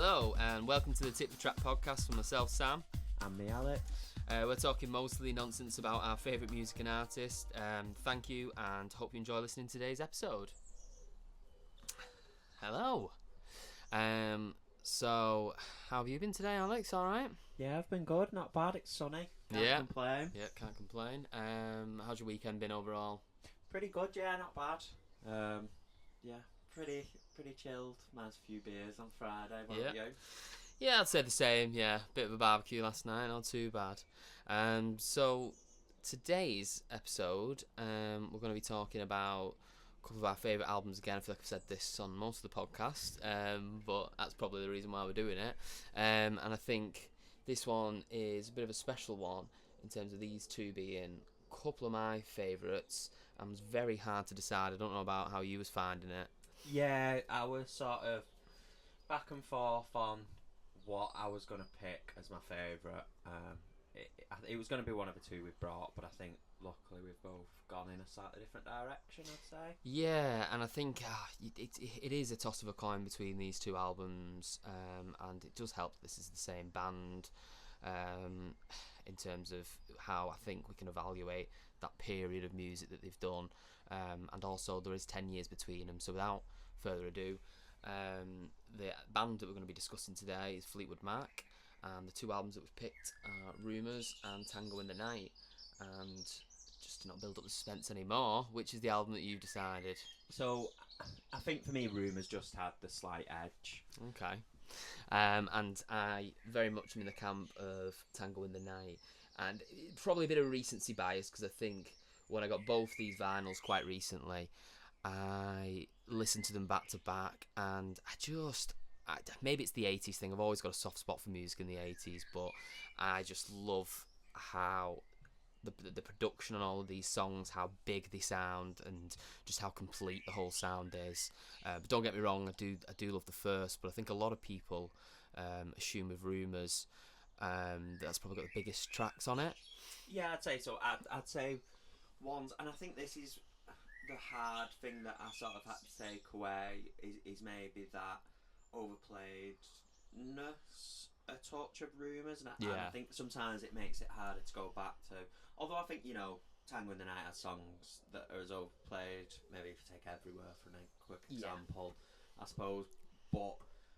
Hello and welcome to the Tip the Track podcast from myself, Sam. And me, Alex. We're talking mostly nonsense about our favourite music and artist. Thank you and hope you enjoy listening to today's episode. Hello. So, how have you been today, Alex? Alright? Yeah, I've been good. Not bad. It's sunny. Can't complain. Yeah, can't complain. How's your weekend been overall? Pretty good, yeah, not bad. Yeah, pretty chilled. Managed a few beers on Friday. What about you? Yeah, I'd say the same. Yeah, bit of a barbecue last night, not too bad. So today's episode, we're going to be talking about a couple of our favourite albums again. I feel like I've said this on most of the podcast, but that's probably the reason why we're doing it. And I think this one is a bit of a special one in terms of these two being a couple of my favourites. And it was very hard to decide. I don't know about how you was finding it. Yeah, I was sort of back and forth on what I was going to pick as my favourite. It was going to be one of the two we've brought, but I think luckily we've both gone in a slightly different direction, I'd say. Yeah, and I think it is a toss of a coin between these two albums, and it does help that this is the same band in terms of how I think we can evaluate that period of music that they've done, and also there is 10 years between them. So without further ado, the band that we're going to be discussing today is Fleetwood Mac, and the two albums that we've picked are Rumours and Tango in the Night. And just to not build up the suspense anymore, which is the album that you've decided? So I think for me, Rumours just had the slight edge. Okay. And I very much am in the camp of Tango in the Night, and probably a bit of recency bias because I think when I got both these vinyls quite recently, I listened to them back to back, and maybe it's the 80s thing. I've always got a soft spot for music in the 80s, but I just love how the production on all of these songs, how big they sound, and just how complete the whole sound is. But don't get me wrong, I do love the first, but I think a lot of people assume with Rumours that's probably got the biggest tracks on it. Yeah, I'd say so. I'd say ones, and I think this is the hard thing that I sort of had to take away is maybe that overplayedness a touch of Rumours, and I think sometimes it makes it harder to go back to. Although I think, Tango in the Night has songs that are as overplayed, maybe if you take Everywhere for a quick example, I suppose, but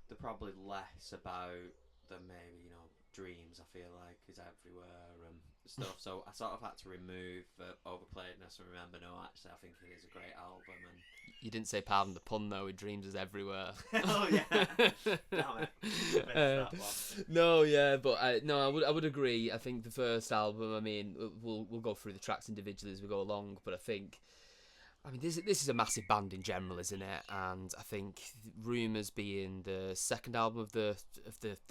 they're probably less about than maybe, Dreams, I feel like, is Everywhere and stuff. So I sort of had to remove the overplayedness and remember, no, actually, I think it is a great album. And you didn't say pardon the pun though, with Dreams is Everywhere. Oh yeah, damn it. That one. No, yeah, but I would agree. I think the first album, I mean, we'll go through the tracks individually as we go along, but I think, this is a massive band in general, isn't it? And I think Rumours being the second album of the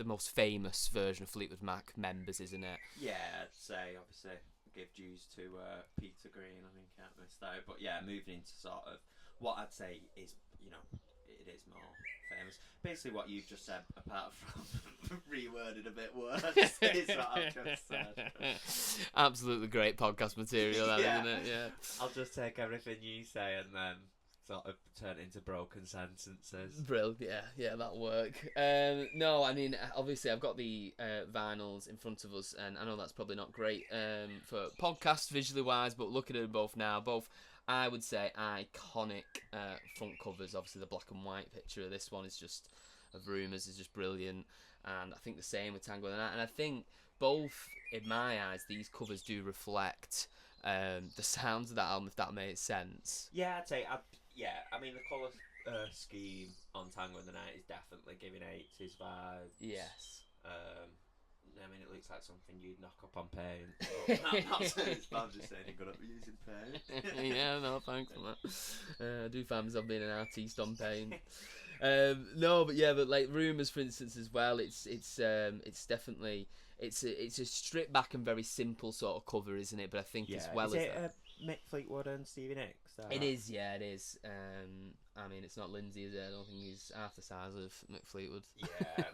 most famous version of Fleetwood Mac members, isn't it? Yeah, I'd say obviously give dues to Peter Green. I think I missed out, but yeah, moving into sort of what I'd say is, it is more famous. Basically, what you've just said, apart from reworded a bit worse, is what I've just said. Absolutely great podcast material, that, isn't it? Yeah. I'll just take everything you say and then sort of turn it into broken sentences. Brilliant, yeah, that'll work. No, obviously I've got the vinyls in front of us, and I know that's probably not great for podcast visually wise, but looking at them both now, both I would say iconic front covers. Obviously the black and white picture of this one is just of Rumours is just brilliant, and I think the same with Tango in the Night, and I think both, in my eyes, these covers do reflect the sounds of that album, if that makes sense. Yeah, I'd say, the colour scheme on Tango in the Night is definitely giving 80s vibe. Yes. It looks like something you'd knock up on paint. I'm not saying it's bad, I'm just saying you're good at using paint. Yeah, no, thanks for that. I do find myself being an artiste on paint. But like Rumours, for instance, as well. It's definitely it's a stripped back and very simple sort of cover, isn't it? But I think as well is as it that, Mick Fleetwood and Stevie Nicks? it is. Yeah, it is. It's not Lindsay, is it? I don't think he's half the size of Mick Fleetwood. Yeah,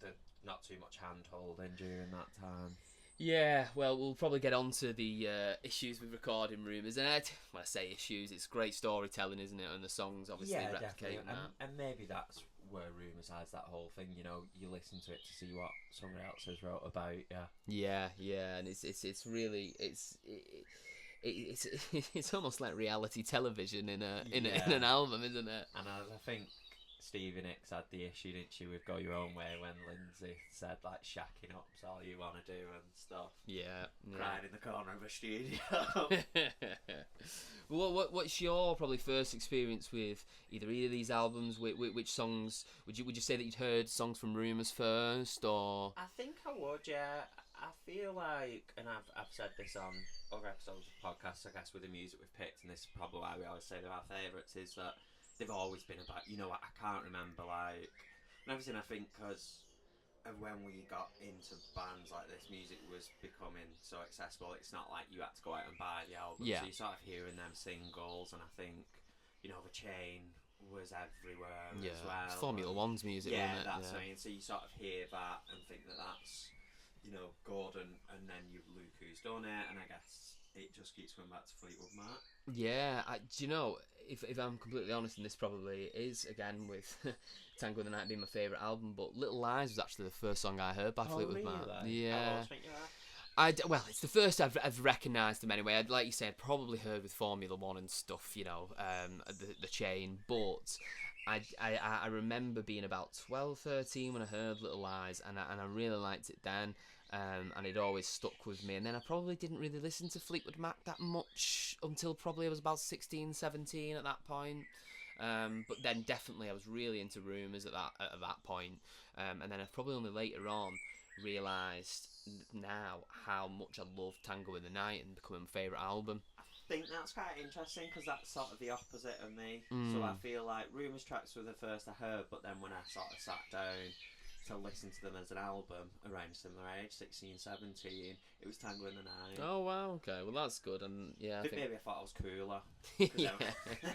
they're not too much hand holding during that time. Yeah, well, we'll probably get on to the issues with recording Rumours. And when I say issues, it's great storytelling, isn't it? And the songs obviously replicating that. And maybe that's where Rumours has that whole thing. You know, you listen to it to see what someone else has wrote about. Yeah, and it's really it's it's almost like reality television in in an album, isn't it? And I think Stevie Nicks had the issue, didn't she, with Go Your Own Way when Lindsay said like shacking up's all you want to do and stuff. Yeah. Crying in the corner of a studio. What's your probably first experience with either of these albums? Which songs would you say that you'd heard songs from Rumours first, or? I think I would, yeah. I feel like, and I've said this on other episodes of podcasts, I guess, with the music we've picked, and this is probably why we always say they're our favourites, is that they've always been about, you know, I can't remember, like, and everything, I think, because of when we got into bands like this, music was becoming so accessible. It's not like you had to go out and buy the album, so you sort of hearing them singles, and I think, you know, The Chain was everywhere as well. It's Formula One's music, yeah, wasn't it? That's what I mean. So you sort of hear that and think that that's, you know, Gordon, and then you Luke who's done it, and I guess it just keeps going back to Fleetwood Mac. Yeah, do you know, if I'm completely honest, and this probably is, again, with Tango in the Night being my favourite album, but Little Lies was actually the first song I heard by Fleetwood Mac. Yeah. Well, it's the first I've recognised them anyway. Like you said, probably heard with Formula One and stuff, you know, the Chain, but I remember being about 12, 13 when I heard Little Lies, and I really liked it then. And it always stuck with me. And then I probably didn't really listen to Fleetwood Mac that much until probably I was about 16, 17 at that point. But then definitely I was really into Rumours at that point. And then I've probably only later on realised now how much I love Tango in the Night and becoming my favourite album. I think that's quite interesting because that's sort of the opposite of me. So I feel like Rumours tracks were the first I heard, but then when I sort of sat down to listen to them as an album around similar age, 16, 17, it was Tango in the Night. Oh wow, okay, well that's good. And yeah, I think maybe I thought I was cooler because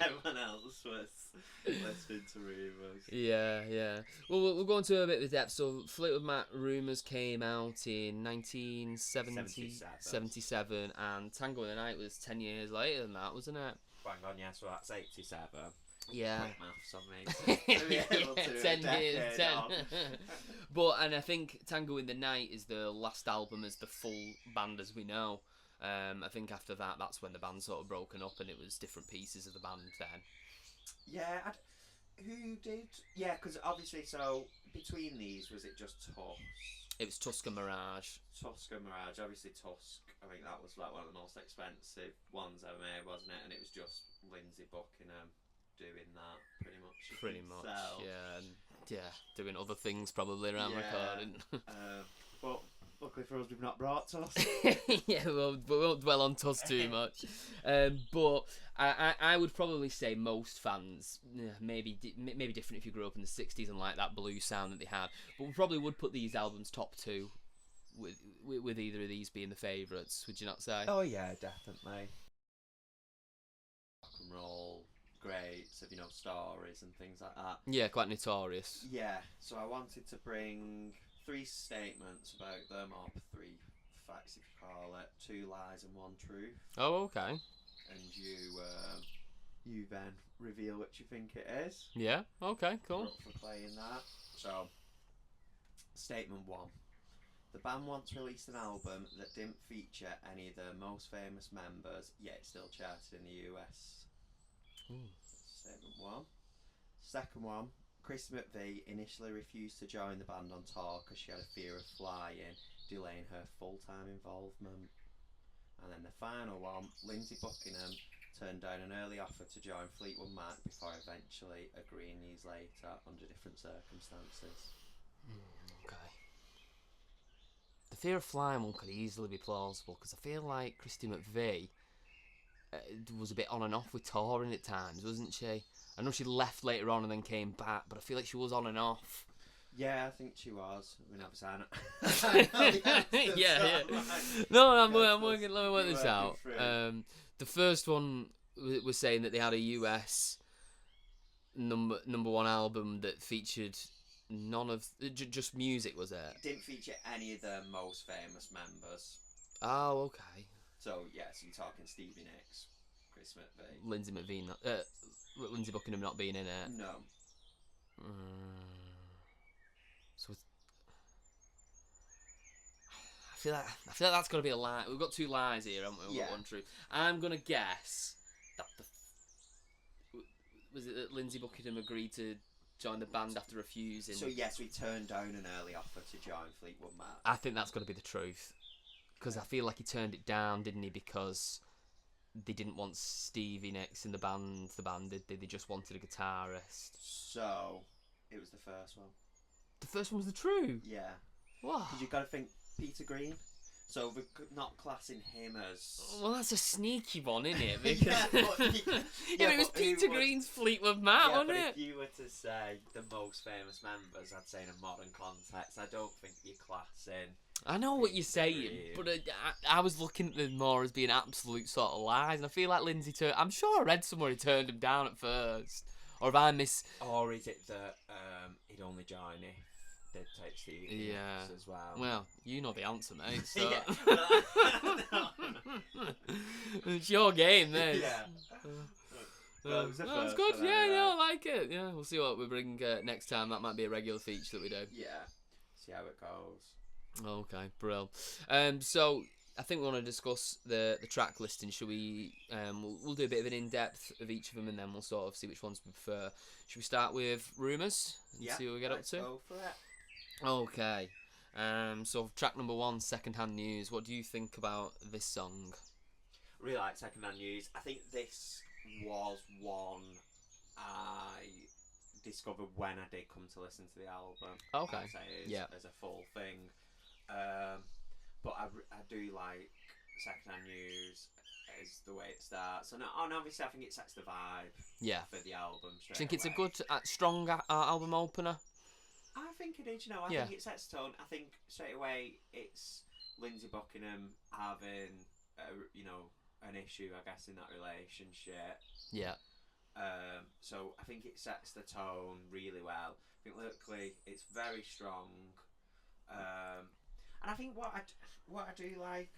everyone else was listening to Rumours. Yeah. Well, we'll go into a bit of depth. So Fleetwood Mac Rumours came out in 1977, and Tango in the Night was 10 years later than that, wasn't it? Bang on, yeah, so that's 87. Yeah. Quick maths on me. 10 years, 10. And I think Tango in the Night is the last album as the full band as we know. I think after that, that's when the band sort of broken up and it was different pieces of the band then. Yeah, who did? Yeah, because obviously, so between these, was it just Tusk? It was Tusk and Mirage. Tusk and Mirage, obviously Tusk, I think that was like one of the most expensive ones ever made, wasn't it? And it was just Lindsay Buckingham doing that pretty much, yeah, and doing other things probably around recording. But luckily for us, we've not brought Tusk. Yeah, well, we won't dwell on Tusk too much. But I would probably say most fans, maybe different if you grew up in the 60s and like that blue sound that they had, but we probably would put these albums top two with either of these being the favourites, would you not say? Oh yeah, definitely. Rock and roll greats of, you know, stories and things like that. Yeah, quite notorious. Yeah, so I wanted to bring 3 statements about them, or 3 facts if you call it, 2 lies and 1 truth. Oh, okay. And you then reveal which you think it is. Yeah, okay, cool. We're up for playing that. So, statement 1. The band once released an album that didn't feature any of their most famous members, yet it still charted in the US. Statement 1. Second one, Christy McVie initially refused to join the band on tour because she had a fear of flying, delaying her full-time involvement. And then the final one, Lindsay Buckingham turned down an early offer to join Fleetwood Mac before eventually agreeing years later under different circumstances. Okay. The fear of flying one could easily be plausible because I feel like Christy McVie was a bit on and off with touring at times, wasn't she? I know she left later on and then came back, but I feel like she was on and off. Yeah, I think she was. I mean, yeah. No, I'm working. Let me work this out. The first one was saying that they had a US number 1 album that featured none of just music, was it? It didn't feature any of the most famous members. Oh, okay. So yes, you're talking Stevie Nicks, Chris McVie, Lindsay Buckingham not being in it. No. So I feel like that's got to be a lie. We've got 2 lies here, haven't we? We've got 1 true. I'm gonna guess that was it that Lindsay Buckingham agreed to join the band after refusing. So yes, we turned down an early offer to join Fleetwood Mac. I think that's got to be the truth, because I feel like he turned it down, didn't he? Because they didn't want Stevie Nicks in the band. The band did they? They just wanted a guitarist. So it was the first one. The first one was the true. Yeah. What? Because you got to think Peter Green. So we're not classing him as. Well, that's a sneaky one, isn't it? Because yeah, but it was Peter Green's Fleetwood Mac, wasn't it? If you were to say the most famous members, I'd say in a modern context. I don't think you're classing. I know what you're saying, but I was looking at them more as being absolute sort of lies, and I feel like Lindsay turned. I'm sure I read somewhere he turned him down at first, or if I miss. Or is it that he'd only join if they'd take Stevie Nicks as well? Well, you know the answer, mate. So. Yeah. It's your game, this. Yeah. That's good. Yeah, I like it. Yeah, we'll see what we bring next time. That might be a regular feature that we do. Yeah. See how it goes. Okay, brill. So I think we want to discuss the track listing. Should we? We'll do a bit of an in-depth of each of them, and then we'll sort of see which ones we prefer. Should we start with Rumours and see what we get up to? Go for it. Okay. So track number 1, Secondhand News. What do you think about this song? Really like Secondhand News. I think this was one I discovered when I did come to listen to the album. Okay. As a full thing. But I do like Secondhand News as the way it starts. And obviously I think it sets the vibe for the album straight Do you think it's a away. good, album opener? I think it is, I think it sets tone. I think straight away it's Lindsay Buckingham having, an issue, I guess, in that relationship. Yeah. So I think it sets the tone really well. I think lyrically it's very strong. And I think what I do like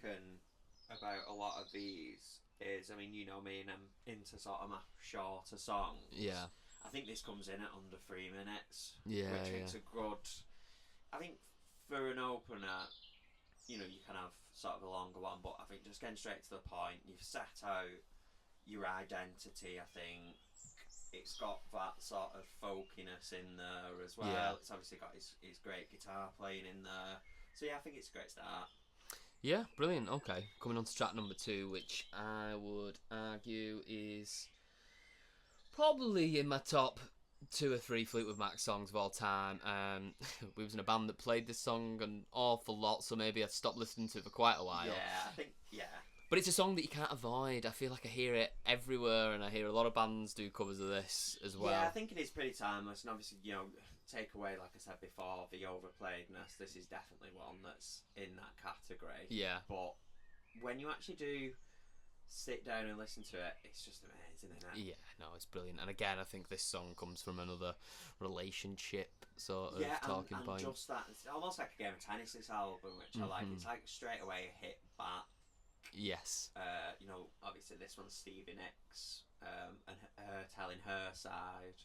about a lot of these is, I mean, you know me, and I'm into sort of my shorter songs. Yeah. I think this comes in at under 3 minutes. Yeah, which makes a good. I think for an opener, you can have sort of a longer one, but I think just getting straight to the point, you've set out your identity. I think it's got that sort of folkiness in there as well. Yeah. It's obviously got his great guitar playing in there. So yeah, I think it's a great start. Yeah, brilliant. Okay, coming on to track number 2, which I would argue is probably in my top 2 or 3 Fleetwood Mac songs of all time. We was in a band that played this song an awful lot, so maybe I stopped listening to it for quite a while. Yeah, I think, But it's a song that you can't avoid. I feel like I hear it everywhere, and I hear a lot of bands do covers of this as well. Yeah, I think it is pretty timeless, and obviously, take away, like I said before, the overplayedness, this is definitely one that's in that category. Yeah. But when you actually do sit down and listen to it, it's just amazing, isn't it? Yeah, no, it's brilliant. And again, I think this song comes from another relationship sort of talking and point. Just that, it's almost like a game of tennis, this album, which I like. It's like straight away a hit back. Yes. Obviously this one's Stevie Nicks, and her telling her side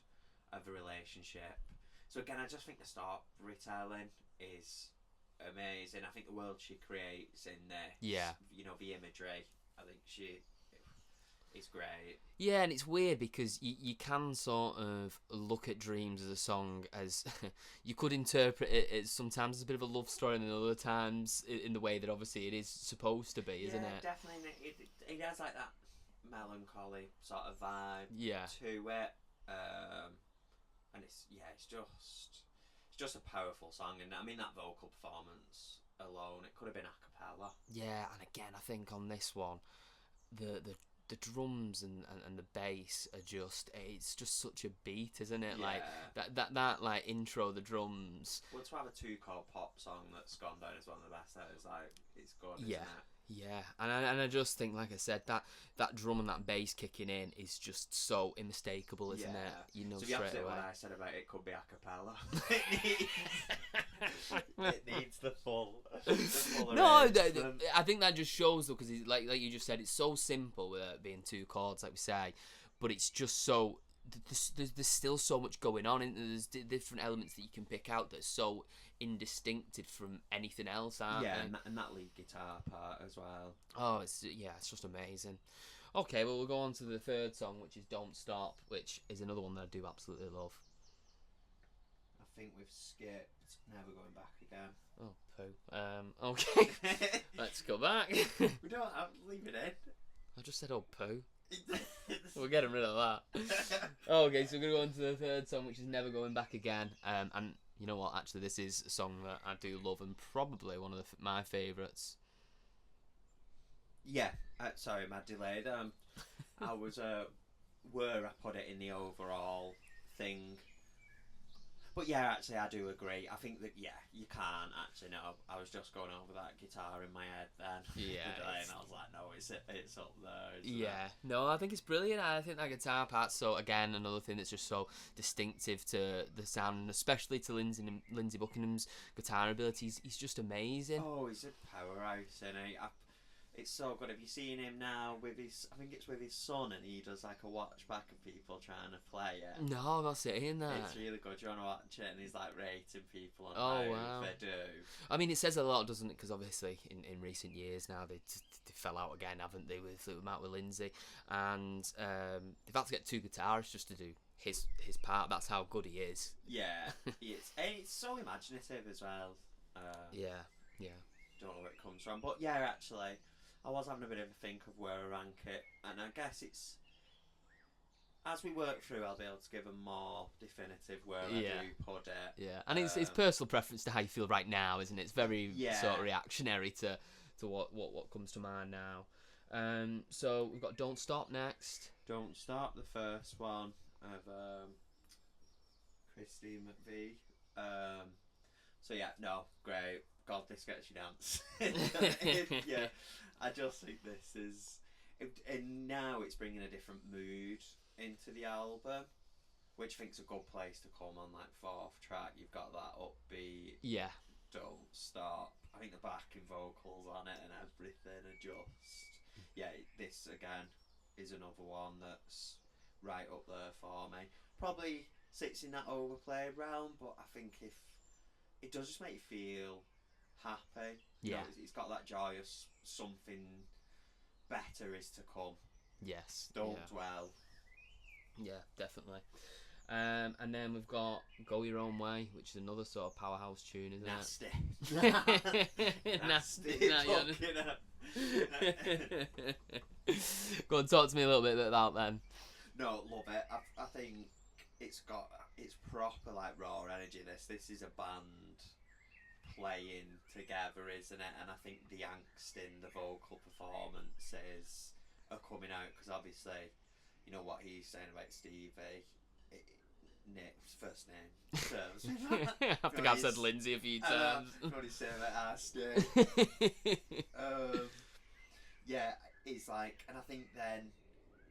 of the relationship. So again, I just think the storytelling is amazing. I think the world she creates in this, the imagery, I think is great. Yeah, and it's weird because you can sort of look at Dreams as a song as you could interpret it as sometimes as a bit of a love story, and then other times in the way that obviously it is supposed to be, isn't it? Yeah, definitely. It has like that melancholy sort of vibe to it. And it's just a powerful song, and I mean that vocal performance alone, it could have been a cappella. Yeah, and again, I think on this one, the drums and the bass are it's just such a beat, isn't it? Yeah. Like that like intro, the drums. Well, to have a 2-chord pop song that's gone down as one of the best, it's good, isn't it? Yeah, and I just think, like I said, that drum and that bass kicking in is just so unmistakable, isn't it? You know, so straight away. What I said about it could be a cappella. it needs the full. No, I think that just shows though, because like you just said, it's so simple with it being 2 chords, like we say, but it's just so there's still so much going on, and there's different elements that you can pick out that's so indistinctive from anything else, aren't Yeah, they? and that lead guitar part as well. Oh, it's just amazing. Okay, well, we'll go on to the third song, which is "Don't Stop," which is another one that I do absolutely love. I think we've skipped "Never Going Back Again." Oh, poo. Okay, let's go back. We don't have to leave it in. I just said, "Oh, poo." We're getting rid of that. Okay, so we're gonna go on to the third song, which is "Never Going Back Again." And you know what? Actually, this is a song that I do love, and probably one of my favourites. Yeah, sorry, my delay. I was where I put it in the overall thing. But yeah, actually, I do agree. I think that you can't actually. No, I was just going over that guitar in my head then. Yeah, and I was like, no, it's up there. Yeah, no, I think it's brilliant. I think that guitar part. So again, another thing that's just so distinctive to the sound, and especially to Lindsey Buckingham's guitar abilities. He's just amazing. Oh, he's a powerhouse, isn't he? It's so good. Have you seen him now with his? I think it's with his son, and he does like a watch back of people trying to play it. No, I'm not saying that. It's really good. You want to watch it, and he's like rating people on Oh, how wow. they do. I mean, it says a lot, doesn't it? Because obviously, in recent years now, they fell out again, haven't they, with Fleetwood Mac with Lindsay, and they've had to get two guitarists just to do his part. That's how good he is. Yeah, it's so imaginative as well. Yeah. Don't know where it comes from, but yeah, actually, I was having a bit of a think of where I rank it, and I guess it's as we work through, I'll be able to give a more definitive where I do put it. Yeah, and it's personal preference to how you feel right now, isn't it? It's very sort of reactionary to what comes to mind now. So we've got "Don't Stop" next. "Don't Stop," the first one of Christine McVie. So yeah, no, great. God, this gets you dance. Yeah, I just think this is, and now it's bringing a different mood into the album, which I think's a good place to come on. Like fourth track, you've got that upbeat. Yeah. Don't Stop. I think the backing vocals on it and everything are just this again is another one that's right up there for me. Probably sits in that overplayed realm, but I think if it does just make you feel happy. Yeah. It's got that joyous something better is to come. Yes. Don't dwell. Yeah, definitely. And then we've got "Go Your Own Way," which is another sort of powerhouse tune, isn't it? Nasty. Go on, talk to me a little bit about that then. No, love it. I think it's proper like raw energy. This is a band playing together, isn't it? And I think the angst in the vocal performances are coming out because obviously, you know what he's saying about Stevie. Nick's first name terms. I think I've said Lindsay a few times. What he's saying about Ashley. Yeah, it's like, and I think then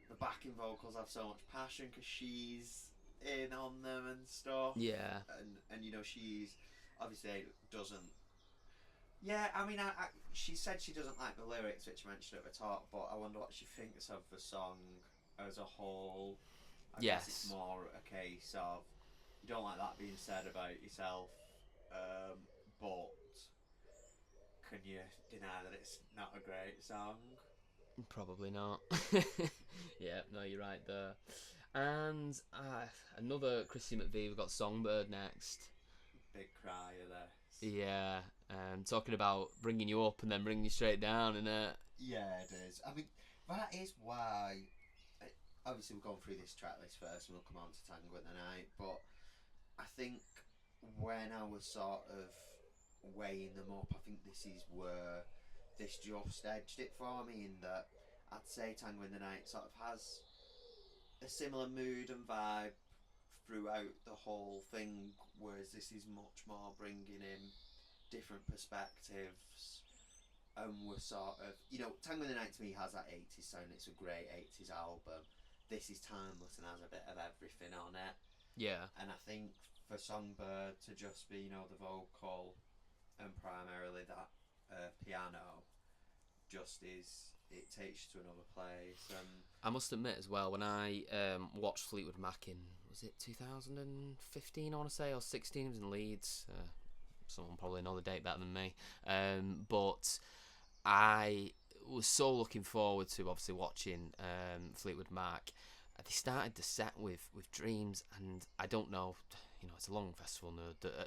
the backing vocals have so much passion because she's in on them and stuff. Yeah. And you know, she's obviously doesn't. Yeah, I mean, she said she doesn't like the lyrics, which I mentioned at the top, but I wonder what she thinks of the song as a whole. I guess it's more a case of you don't like that being said about yourself, but can you deny that it's not a great song? Probably not. Yeah, no, you're right there. And another Chrissy McVie, we've got "Songbird" next. Big crier this. Yeah, talking about bringing you up and then bringing you straight down, innit? Yeah, it is. I mean, that is why. Obviously, we're going through this track list first, and we'll come on to "Tango in the Night." But I think when I was sort of weighing them up, I think this is where this just edged it for me. In that, I'd say "Tango in the Night" sort of has a similar mood and vibe throughout the whole thing, whereas this is much more bringing in different perspectives. And we're sort of, you know, "Tango in the Night" to me has that 80s sound. It's a great 80s album. This is timeless and has a bit of everything on it. Yeah. And I think for "Songbird" to just be, you know, the vocal and primarily that piano just is it takes you to another place. I must admit as well, when I watched Fleetwood Mac in, was it 2015, I want to say, or 16, it was in Leeds. Someone probably know the date better than me. But I was so looking forward to obviously watching Fleetwood Mac. They started the set with Dreams, and I don't know, it's a long festival.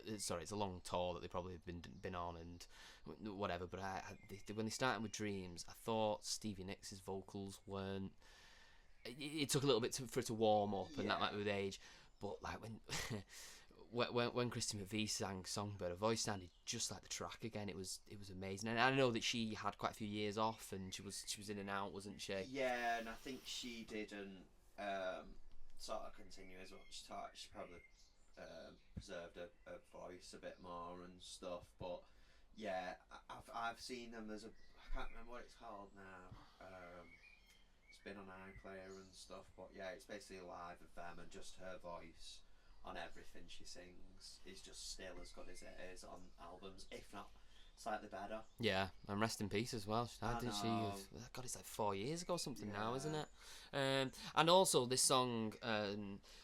It's a long tour that they probably have been on and whatever. But when they started with Dreams, I thought Stevie Nicks' vocals weren't. It took a little bit for it to warm up, and that might be with age. But like when Christy McVie sang Songbird, her voice sounded just like the track again. It was amazing, and I know that she had quite a few years off, and she was in and out, wasn't she? Yeah, and I think she didn't sort of continue as much. She probably preserved her voice a bit more and stuff. But yeah, I've seen them. There's I can't remember what it's called now. It's been on iPlayer and stuff. But yeah, it's basically live of them, and just her voice on everything she sings is just still as good as it is on albums, if not slightly better. Yeah, and rest in peace as well. Didn't she? God, it's like 4 years ago or something now, isn't it? And also this song,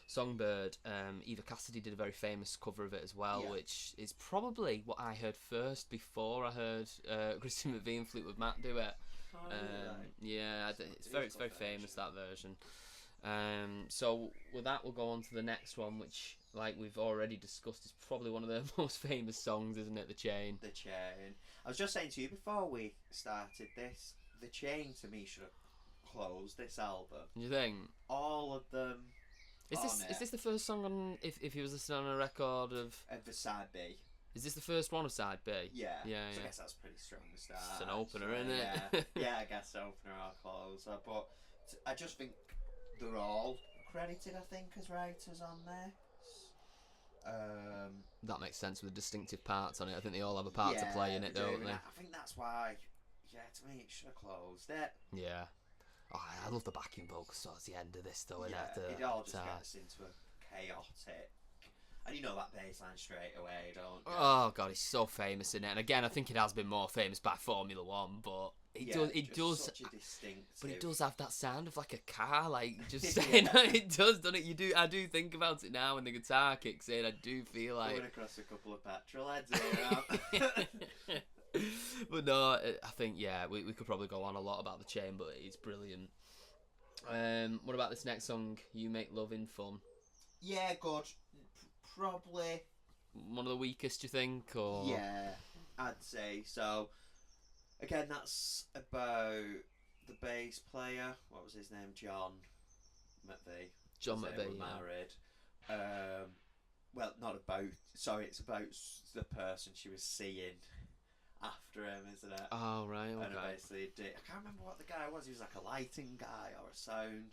Songbird, Eva Cassidy did a very famous cover of it as well, which is probably what I heard first before I heard Christy McVie and Fleetwood Mac do it. It's very famous, that version. So with that, we'll go on to the next one, which, like we've already discussed, is probably one of their most famous songs, isn't it? The Chain. The Chain. I was just saying to you before we started this, The Chain to me should have closed this album. You think? All of them. Is this the first song on? If he was listening on a record of the side B. Is this the first one of side B? Yeah. So I guess that's pretty strong to start. It's an opener, isn't it? Yeah, I guess opener or closer. But I just think they're all credited, I think, as writers on this. That makes sense with the distinctive parts on it. I think they all have a part to play in it, don't they? I think that's why, to me, it should have closed it. Yeah. Oh, I love the backing vocals towards the end of this, though. It all just gets into a chaotic. And you know that bass line straight away, don't you? Oh, God, he's so famous in it. And again, I think it has been more famous by Formula One, but it does. Such a distinctive. But it does have that sound of like a car, like just saying it does, doesn't it? I do think about it now when the guitar kicks in. I do feel like going across a couple of petrol heads here. But no, I think we could probably go on a lot about The Chain, but it's brilliant. What about this next song? You Make Loving Fun. Yeah, good. Probably one of the weakest, do you think? Or yeah, I'd say so. Again, that's about the bass player. What was his name? John McVie. John McVie. They were married. Well, not about. Sorry, it's about the person she was seeing after him, isn't it? Oh right, okay. And basically did. I can't remember what the guy was. He was like a lighting guy or a sound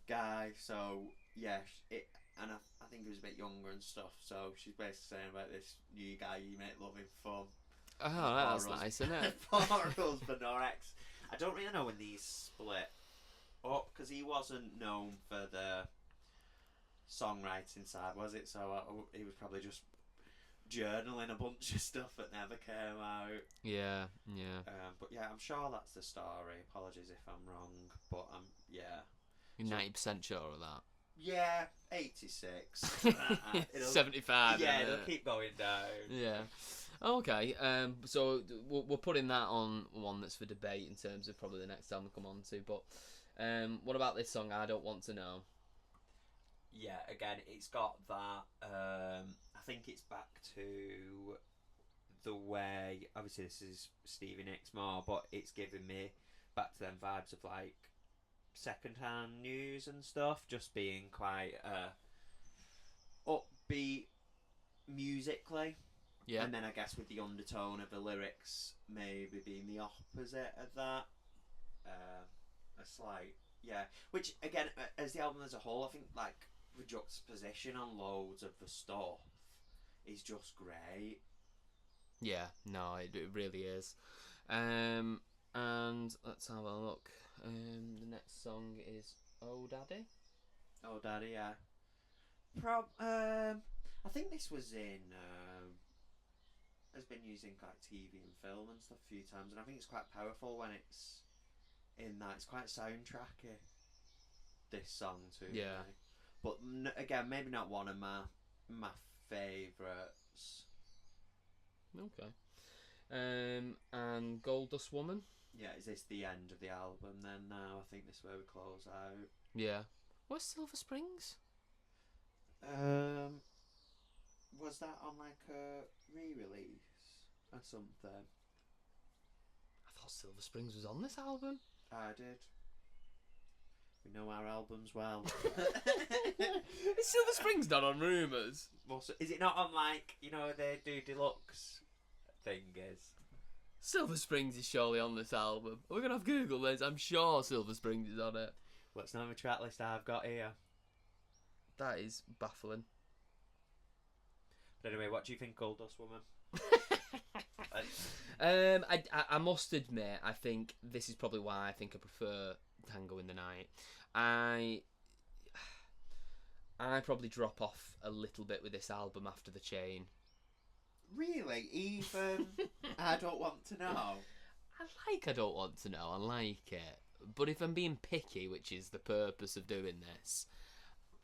guy. So yeah, and I think he was a bit younger and stuff. So she's basically saying about this new guy you make loving fun. Oh, that's nice, isn't it? Poor husband or ex. I don't really know when these split up because he wasn't known for the songwriting side, was it? So he was probably just journaling a bunch of stuff that never came out. Yeah. But yeah, I'm sure that's the story. Apologies if I'm wrong, but You're 90% sure of that? Yeah, 86. 75. Yeah, it'll keep going down. Yeah. Okay. So we're putting that on one that's for debate in terms of probably the next time we come on to. But what about this song? I Don't Want to Know. Yeah. Again, it's got that. I think it's back to the way. Obviously, this is Stevie Nicks more, but it's giving me back to them vibes of like second-hand news and stuff, just being quite upbeat musically. Yeah. And then I guess with the undertone of the lyrics maybe being the opposite of that. A slight, which again, as the album as a whole, I think like the juxtaposition on loads of the stuff is just great. Yeah, no, it really is. And let's have a look. The next song is Oh Daddy. Oh Daddy, yeah. I think this was in has been used in like TV and film and stuff a few times, and I think it's quite powerful when it's in that it's quite soundtracky. This song too. Yeah. But again, maybe not one of my favourites. Okay. And Gold Dust Woman. Yeah, is this the end of the album then now? I think this is where we close out. Yeah. Where's Silver Springs? Was that on like a re-release or something? I thought Silver Springs was on this album. I did. We know our albums well. Is Silver Springs not on Rumours? Well, so is it not on like, you know, they do deluxe thingers? Silver Springs is surely on this album. We're going to have Google this. I'm sure Silver Springs is on it. Well, it's not on the track list I've got here. That is baffling. But anyway, what do you think, Gold Dust Woman? I must admit, I think this is probably why I think I prefer Tango in the Night. I probably drop off a little bit with this album after The Chain. Really? Even I Don't Want to Know? I Don't Want to Know. I like it. But if I'm being picky, which is the purpose of doing this,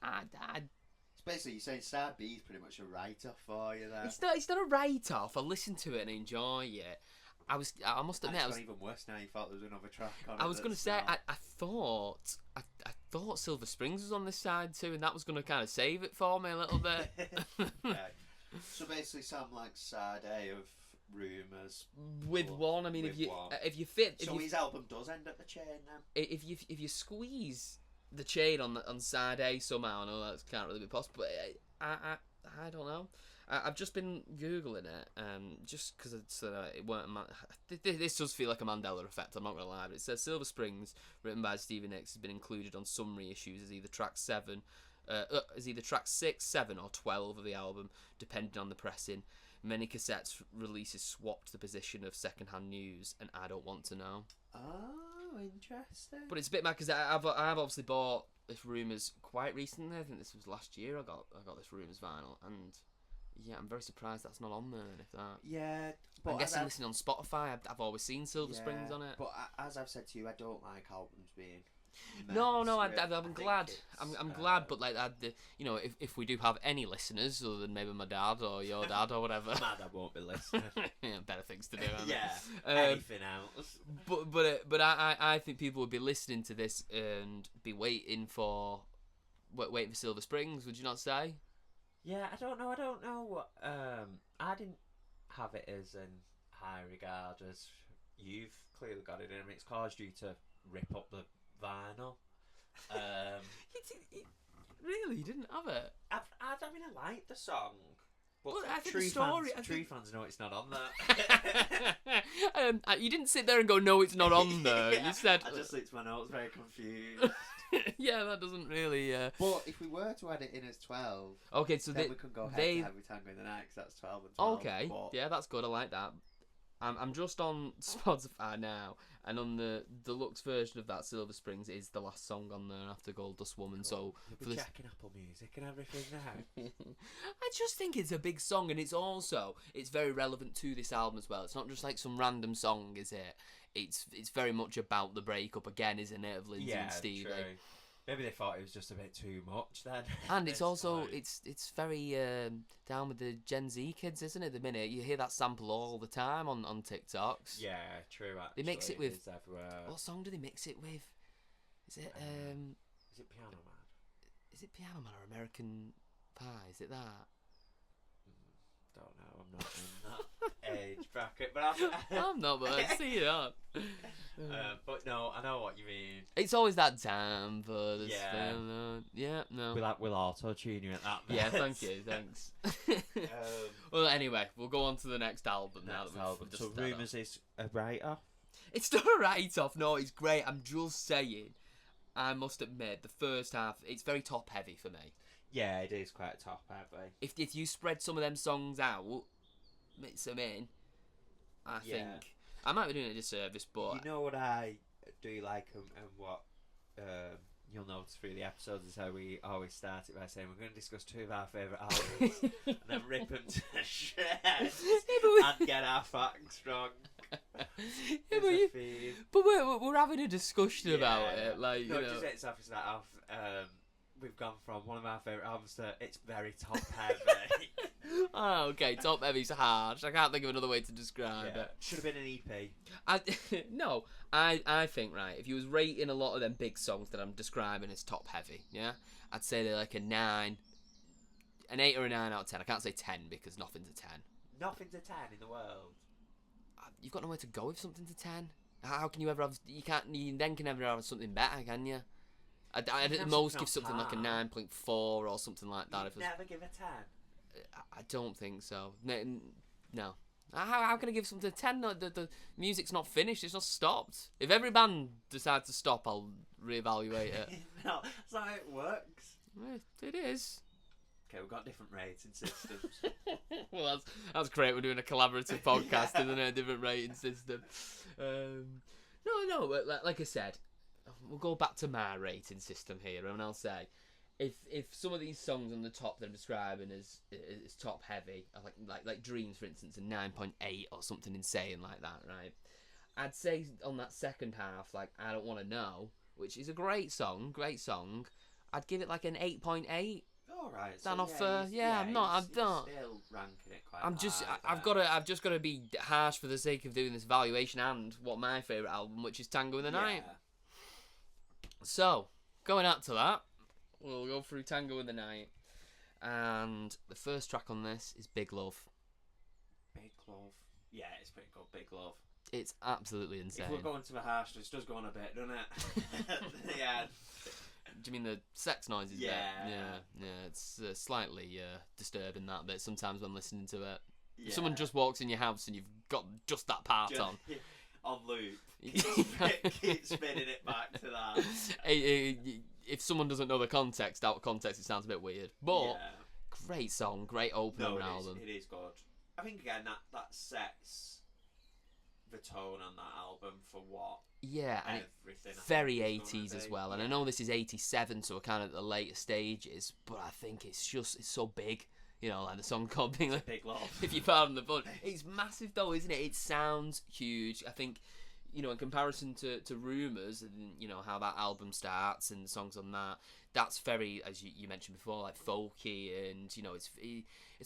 It's basically you're saying Side B is pretty much a write-off for you there. It's not a write-off. I listen to it and enjoy it. I must admit, it's got even worse now. You thought there was another track on it. I was going to say, I thought Silver Springs was on this side too, and that was going to kind of save it for me a little bit. Okay. So basically, some like side A of Rumours with one. I mean, if you fit, so his album does end at The Chain then. If you squeeze The Chain on side A somehow, I know that can't really be possible. But I don't know. I've just been googling it, just because it weren't. This does feel like a Mandela effect. I'm not gonna lie, but it says Silver Springs, written by Stevie Nicks, has been included on some reissues as either track 6, 7, or 12 of the album, depending on the pressing. Many cassettes releases swapped the position of secondhand news, and I Don't Want to Know. Oh, interesting. But it's a bit mad because I've obviously bought this Rumours quite recently. I think this was last year. I got this Rumours vinyl, and yeah, I'm very surprised that's not on there. If that, yeah, but I'm guessing listening on Spotify, I've always seen Silver Springs on it. But as I've said to you, I don't like albums being. No, I'm glad. I'm glad, but like, you know, if we do have any listeners other than maybe my dad or your dad or whatever, my dad won't be listening. Yeah, better things to do. Yeah, anything else. But I think people would be listening to this and be waiting for Silver Springs. Would you not say? Yeah, I don't know what. I didn't have it as in high regard as you've clearly got it in. I mean, it's caused you to rip up the vinyl. Really, you didn't have it? I mean, I like the song, but well, I think the story. True fans know it's not on there. You didn't sit there and go, "No, it's not on there." Yeah, you said. I just looked at my notes, very confused. Yeah, that doesn't really. But if we were to add it in as 12, okay, so then we could go head to head with Tango in the Night, because that's 12 and 12. Okay, but... yeah, that's good. I like that. I'm just on Spotify now, and on the deluxe version of that, Silver Springs is the last song on there after Gold Dust Woman. Cool. So you'll be checking Apple Music and everything now. I just think it's a big song, and it's very relevant to this album as well. It's not just like some random song, is it? It's very much about the breakup again, isn't it, of Lindsay and Stevie? True. Maybe they thought it was just a bit too much then. And it's also it's very down with the Gen Z kids, isn't it? At the minute, you hear that sample all the time on TikToks. Yeah, true. Actually, they mix it with. It's everywhere. What song do they mix it with? Is it Piano Man? Is it Piano Man or American Pie? Is it that? Don't know. I'm not in that age bracket, but I'm not. But I see it on. But no, I know what you mean. It's always that time for the no. We'll auto tune you at that. Yeah, thank you, thanks. Well, anyway, we'll go on to the next album now. So Rumours is a write-off. It's not a write-off. No, it's great. I'm just saying. I must admit, the first half, it's very top-heavy for me. Yeah, it is quite top-heavy. If you spread some of them songs out, mix them in, I think I might be doing a disservice. But you know what I do like and what you'll notice through the episodes is how we always start it by saying we're going to discuss 2 of our favourite albums and then rip them to shreds and get our facts wrong. Yeah, but we're having a discussion about it, like, no, you know. Just it's off, start off. We've gone from one of our favourite albums to it's very top heavy. Oh, okay, top heavy's harsh. I can't think of another way to describe it. Should have been an EP. I think, right, if you was rating a lot of them big songs that I'm describing as top heavy, yeah, I'd say they're like a 9, an 8 or a 9 out of 10. I can't say 10 because nothing's a 10. Nothing's a 10 in the world. You've got nowhere to go with something to 10. How can you ever have? You then can never have something better, can you? I'd at the most give something like a 9.4 or something like that. You'd never give a 10. I don't think so. No. How can I give something a 10? No, the music's not finished. It's not stopped. If every band decides to stop, I'll reevaluate it. No, that's not how it works. It is. Okay, we've got different rating systems. Well, that's great. We're doing a collaborative podcast, isn't it? A different rating system. No. Like I said, we'll go back to my rating system here, and I'll say, if some of these songs on the top that I'm describing as top heavy, like Dreams, for instance, a 9.8 or something insane like that, right? I'd say on that second half, like I Don't Want to Know, which is a great song, I'd give it like an 8.8. All right. That not fair? Yeah, I'm not. Still ranking it quite. I've just got to be harsh for the sake of doing this evaluation and what my favourite album, which is Tango in the Night. So going out to that, we'll go through Tango in the Night, and the first track on this is Big Love. Big Love. Yeah, it's pretty good. Big Love. It's absolutely insane. If we're going to the harshness, it does go on a bit, doesn't it? Yeah. Do you mean the sex noises? Yeah. Yeah. It's slightly disturbing, that bit sometimes when listening to it. Yeah. If someone just walks in your house and you've got just that part on. On loop. Keep spinning it back to that. If someone doesn't know the context, out of context, it sounds a bit weird. But great song, great opening album. It is good. I think again that sets the tone on that album for what. Yeah, and everything very 80s as well. And I know this is 87, so we're kind of at the later stages, but I think it's so big. You know, like the song called being like, Big Love. If you pardon the pun. It's massive though, isn't it? It sounds huge. I think, you know, in comparison to Rumours and, you know, how that album starts and the songs on that, that's very, as you mentioned before, like folky, and, you know, it's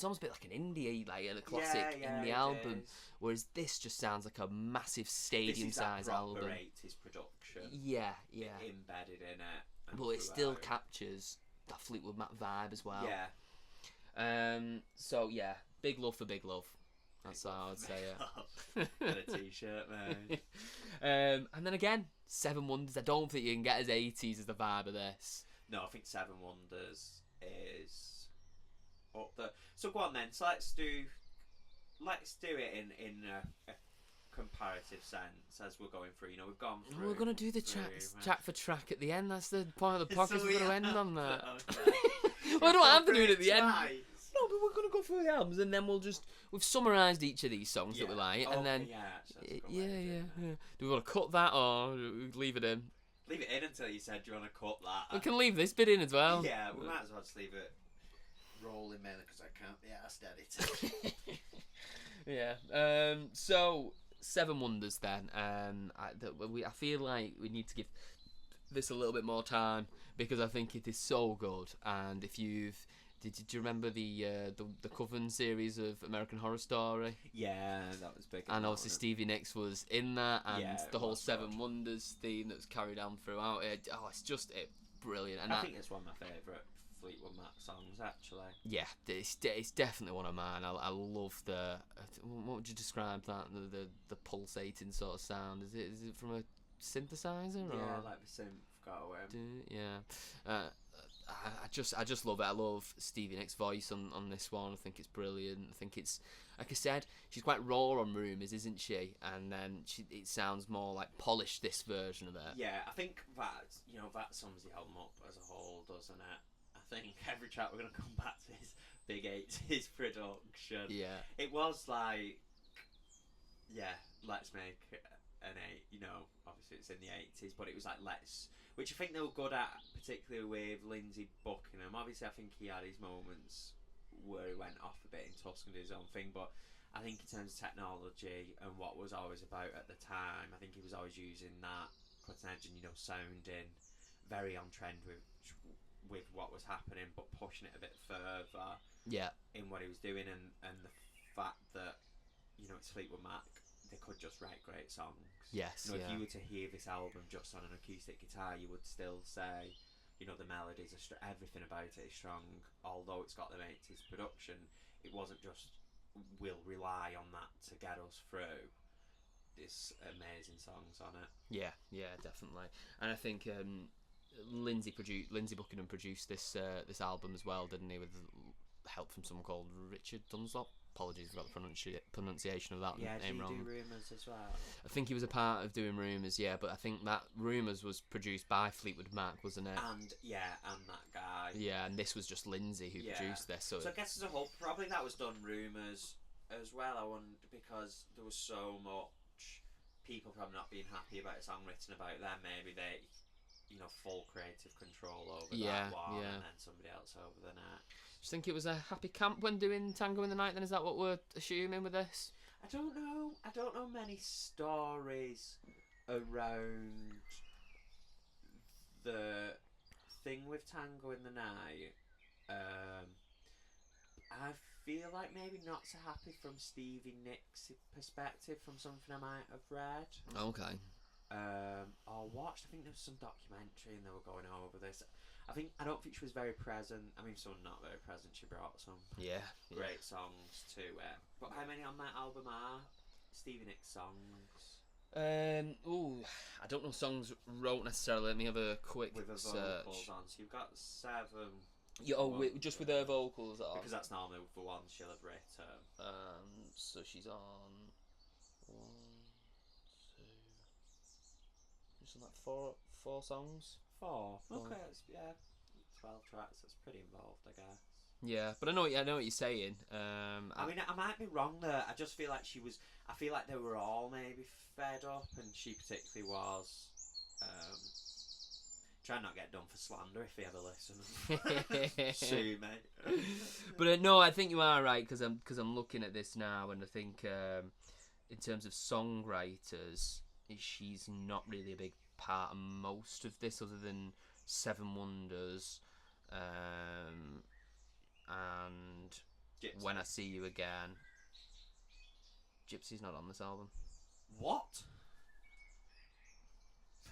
almost a bit like an indie, like a classic indie album. Whereas this just sounds like a massive stadium-size album. 80s production. Yeah. Embedded in it. But it still captures that Fleetwood Mac vibe as well. Yeah. So yeah, Big Love for Big Love. That's how I would say it. And a t-shirt, man. And then again, Seven Wonders. I don't think you can get as 80s as the vibe of this. No, I think Seven Wonders is up there. So go on then. So let's do it in a comparative sense as we're going through. You know, we've gone through. We're gonna do the track for track at the end. That's the point of the podcast. So we're gonna end on that. Okay. Well, I don't have to do it at the end. Twice. No, but we're gonna go through the albums, and then we've summarised each of these songs that we like, and then Do we want to cut that or leave it in? Leave it in until you said you want to cut that. We can leave this bit in as well. Yeah, we might as well just leave it rolling, mainly because I can't be arsed editing. Yeah. So Seven Wonders then. I feel like we need to give this a little bit more time because I think it is so good. And if you've did you remember the Coven series of American Horror Story? Yeah, that was big. And obviously Stevie Nicks was in that, and the whole Seven good. Wonders theme that was carried on throughout it. Oh, it's just brilliant. And I think it's one of my favourite Fleetwood Mac songs, actually. Yeah, it's definitely one of mine. I love the what would you describe that, the pulsating sort of sound? Is it from a synthesizer? Yeah, or? like the synth got away. Yeah. I just love it. I love Stevie Nicks' voice on this one. I think it's brilliant. I think it's, like I said, she's quite raw on Rumours, isn't she? And then it sounds more like polished, this version of it. Yeah, I think that sums the album up as a whole, doesn't it? I think every track we're going to come back to is big 80s production. Yeah. It was like, let's make obviously it's in the 80s, but it was like which I think they were good at, particularly with Lindsay Buckingham. Obviously, I think he had his moments where he went off a bit in Tusk and did his own thing, but I think in terms of technology and what was always about at the time, I think he was always using that cutting edge and sounding very on trend with what was happening, but pushing it a bit further. Yeah. In what he was doing, and the fact that it's Fleetwood Mac, they could just write great songs. Yes. If you were to hear this album just on an acoustic guitar, you would still say, the melodies are everything about it is strong. Although it's got the 80s production, it wasn't just we'll rely on that to get us through. There's amazing songs on it. Yeah, definitely. And I think Lindsay Buckingham produced this album as well, didn't he? With help from someone called Richard Dunlop. Apologies about the pronunciation of that name wrong. Yeah, did he do Rumours as well? I think he was a part of doing Rumours, yeah, but I think that Rumours was produced by Fleetwood Mac, wasn't it? And that guy. Yeah, and this was just Lindsay who produced this. So I guess as a whole, probably that was done Rumours as well, I wonder, because there was so much people probably not being happy about a song written about them. Maybe they, full creative control over that one, and then somebody else over the next. Do you think it was a happy camp when doing Tango in the Night then? Is that what we're assuming with this? I don't know many stories around the thing with Tango in the Night. I feel like maybe not so happy from Stevie Nicks' perspective, from something I might have read. Okay. Or watched. I think there was some documentary and they were going over this. I don't think she was very present. I mean, someone not very present. She brought some great songs to it. But how many on that album are Stevie Nicks songs? I don't know songs wrote necessarily. Let me have a quick with the search. vocals on. So you've got 7. Just with her vocals on. Because that's normally the ones she'll have written. So she's on 1, 2. Just on like 4 songs. 4. Okay, that's 12 tracks. That's pretty involved, I guess. Yeah, but I know what you're saying. I mean, I might be wrong there. I just feel like she was. I feel like they were all maybe fed up, and she particularly was. Try not to get done for slander if you ever listen. Sue me. But no, I think you are right, because I'm looking at this now, and I think in terms of songwriters, she's not really a big part of most of this, other than Seven Wonders, and Gypsy. When I See You Again. Gypsy's not on this album. What?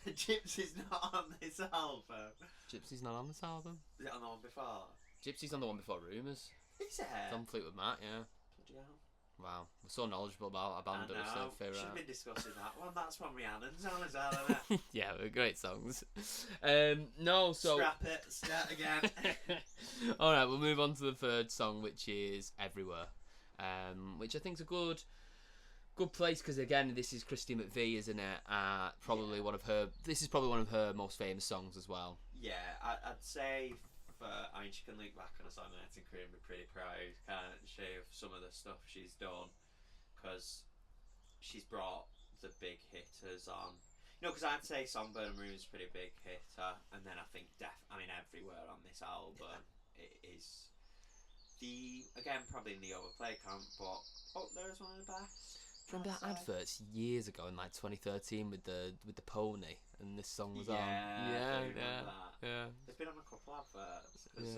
Gypsy's not on this album. Gypsy's not on this album. Is it on the one before? Gypsy's on the one before Rumours. Is it? It's on Fleetwood Mac, yeah. Bloody hell. Wow, we're so knowledgeable about a band that we're so fair should out. have been discussing that one. That's one Rhiannon's on as well, isn't it? Yeah, they're great songs. No, so scrap it, start again. Alright, we'll move on to the third song, which is Everywhere. Which I think is a good place, because again, this is Christy McVie, isn't it? Probably one of her most famous songs as well. Yeah, I'd say she can look back on a song like Cream and be pretty proud, can't she, of some of the stuff she's done, because she's brought the big hitters on. Because I'd say Songbird and Maroon's a pretty big hitter, and then I think Everywhere on this album, it is probably in the overplay camp, but up there is one of the best. Remember that adverts years ago in like 2013 with the pony, and this song was on? Yeah. It's been on a couple adverts, because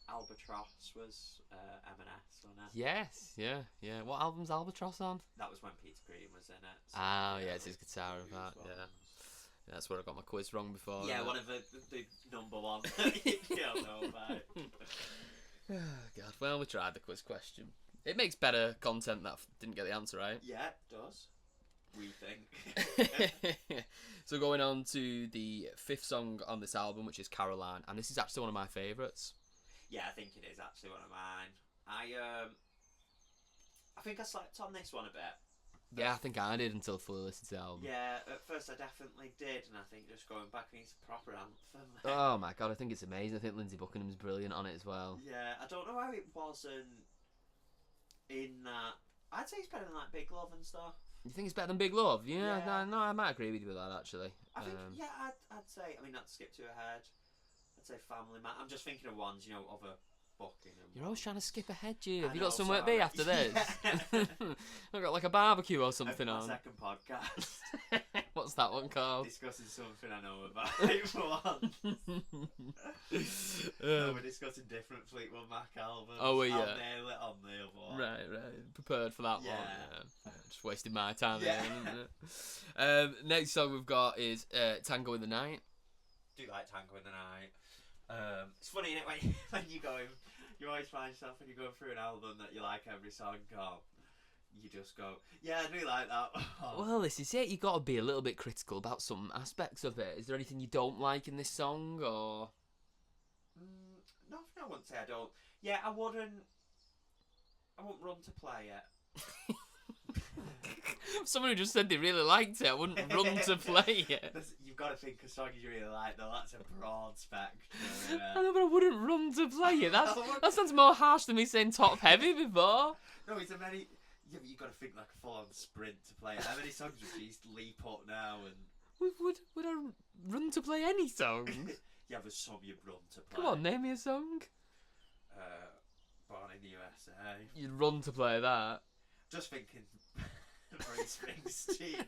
Albatross was M&S on it. Yes, yeah. What album's Albatross on? That was when Peter Green was in it. So it's his guitar in that. Yeah, that's where I got my quiz wrong before. Yeah, one of the number one. You don't know about. Oh, God. Well, we tried the quiz question. It makes better content that didn't get the answer right. Yeah, it does. We think. So going on to the 5th song on this album, which is Caroline, and this is actually one of my favourites. Yeah, I think it is actually one of mine. I think I slept on this one a bit. Yeah, I think I did until fully listened to the album. Yeah, at first I definitely did, and I think just going back, it's a proper anthem. Oh my God, I think it's amazing. I think Lindsay Buckingham's brilliant on it as well. Yeah, I don't know how it wasn't in that. I'd say it's better than like Big Love and stuff. You think it's better than Big Love? Yeah, Yeah. no, I might agree with you with that actually. I think, I'd say, I mean, not to skip to ahead, I'd say Family Man. I'm just thinking of ones, other booking and You're always trying to skip ahead, Jude. I Have you know, got somewhere to be sorry. after this? Yeah. I've got like a barbecue or something My on. second podcast. What's that one called? Discussing something I know about for once. No, we're discussing different Fleetwood Mac albums. Oh, well, I'll yeah. nail it on the other one. Right. Prepared for that one. Yeah. Yeah. Just wasting my time Yeah. there. Next song we've got is Tango in the Night. Do you like Tango in the Night? It's funny, isn't it, when you go, you always find yourself when you're going through an album that you like every song, you just go, yeah, I do like that. Well, this is it. You got to be a little bit critical about some aspects of it. Is there anything you don't like in this song, or? Nothing I wouldn't say I don't. Yeah, I wouldn't run to play it. Someone who just said they really liked it, I wouldn't run to play it. You've got to think of songs you really like, though. That's a broad spectrum. Yeah. I know, but I wouldn't run to play it. That sounds more harsh than me saying top heavy before. No, it's a many. Yeah, but you've got to think like a full-on sprint to play it. How many songs would you leap up now and? Would I run to play any song? Yeah, there's some you'd run to play. Come on, name me a song. Born in the USA. You'd run to play that. Just thinking, Bruce Springsteen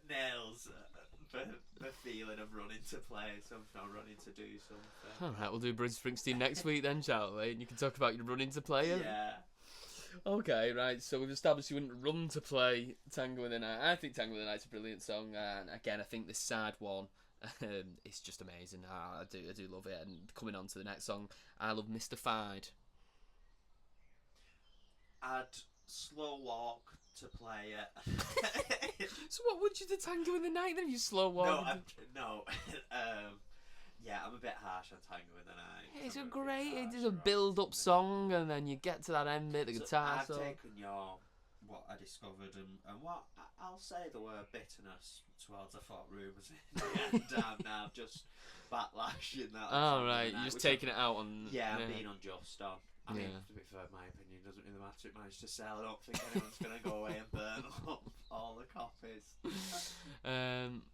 nails the feeling of running to play something or running to do something. Alright, we'll do Bruce Springsteen next week then, shall we? And you can talk about your running to play it. Yeah. Okay, right, so we've established you wouldn't run to play Tango in the Night. I think Tango in the Night's a brilliant song, and again, I think this side one is just amazing. I do love it. And coming on to the next song, I love Mystified. I'd slow walk to play it. So what would you do Tango in the Night then? You slow walk? No. Yeah, I'm a bit harsh on Tango in the Night. It's a build-up song, and then you get to that end bit, the guitar I've solo. taken what I discovered, and what I'll say there were bitterness towards I thought rumours in the end. Now just backlashing that. Oh right, you're just taking it out on. Yeah, I'm being unjust on. I mean, to be fair, my opinion doesn't really matter. It managed to sell. I don't think anyone's going to go away and burn up all the copies.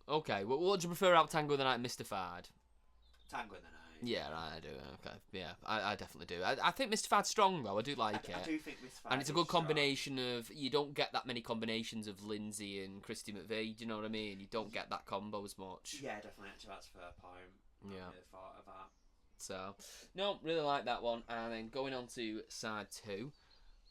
Okay, well, what do you prefer out Tango in the Night, Mystified? Tango in the Night. Yeah, right, I do. Okay, yeah, I definitely do. I think Mystified's strong though. I do like it. I do think Mystified. And it's a good combination of. You don't get that many combinations of Lindsay and Christy McVie. Do you know what I mean? You don't get that combo as much. Yeah, definitely. Actually, that's a fair point. I really thought of that. So, no, really like that one. And then going on to side 2,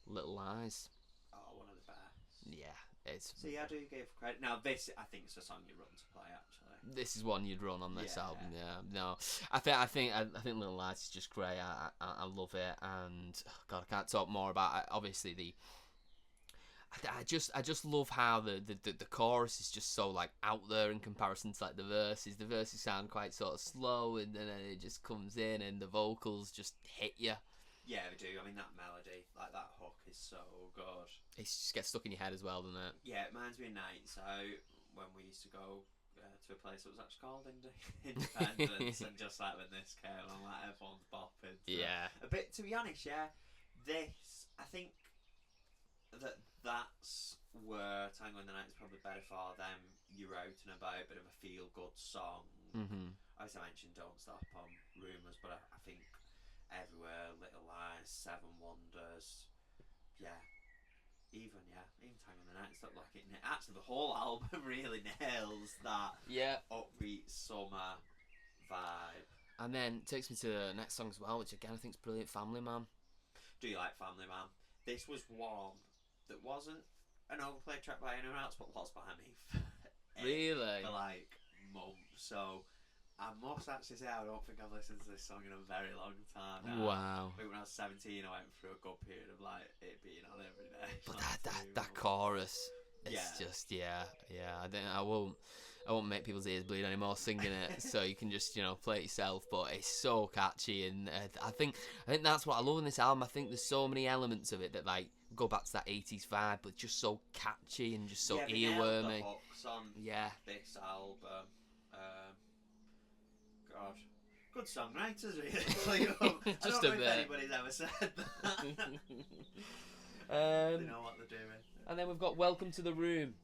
Little Lies. Oh, one of the best. Yeah, it's. See, I do give credit. Now, this I think is a song you run to play. Actually, this is one you'd run on this album. Yeah, no, I think Little Lies is just great. I love it, and God, I can't talk more about it. Obviously the. I just love how the chorus is just so like out there in comparison to like the verses. The verses sound quite sort of slow, and then it just comes in, and the vocals just hit you. Yeah, they do. I mean, that melody, like that hook, is so good. It just gets stuck in your head as well, doesn't it? Yeah, it reminds me of nights out when we used to go to a place that was actually called Independence, and just like when this came on, like everyone's bopping. So Yeah. A bit, to be honest, yeah. This, I think that's where Tango in the Night is probably better for them. You're out and about, a bit of a feel-good song. Mm-hmm. As I mentioned, Don't Stop on Rumours, but I think Everywhere, Little Lies, Seven Wonders, even Tango in the Night, stuff like it. Actually, the whole album really nails that upbeat summer vibe. And then it takes me to the next song as well, which again I think is brilliant. Family Man. Do you like Family Man? This was one that wasn't an overplayed track by anyone else, but lots behind me. Really? For like months. So I must actually say I don't think I've listened to this song in a very long time now. Wow. I think when I was 17 I went through a good period of like it being on every day. But that chorus, it's just I won't make people's ears bleed anymore singing it. So you can just play it yourself. But it's so catchy, and I think that's what I love in this album. I think there's so many elements of it that like go back to that 80s vibe, but just so catchy and just so earwormy. The hooks on this album. God, good songwriters, really. I don't know if anybody's ever said that. They know what they're doing. And then we've got Welcome to the Room.